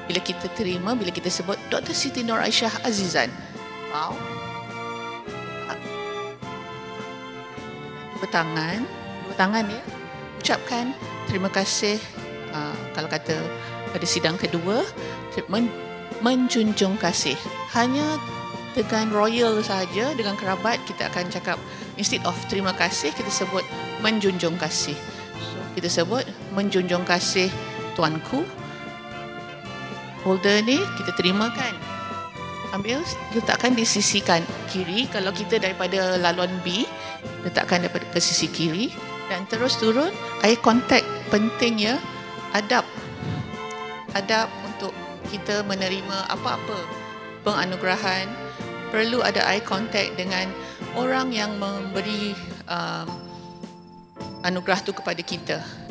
Bila kita terima, bila kita sebut Dr. Siti Nur Aisyah Azizan, wow, dua tangan ya, ucapkan terima kasih. Kalau kata pada sidang kedua, menjunjung kasih. Hanya dengan royal sahaja, dengan kerabat, kita akan cakap, instead of terima kasih, kita sebut menjunjung kasih. So, kita sebut menjunjung kasih tuanku. Holder ni kita terimakan. Ambil, letakkan di sisi kiri. Kalau kita daripada laluan B, letakkan daripada ke sisi kiri. Dan terus turun, eye contact penting ya. Adab untuk kita menerima apa-apa penganugerahan. Perlu ada eye contact dengan orang yang memberi anugerah tu kepada kita.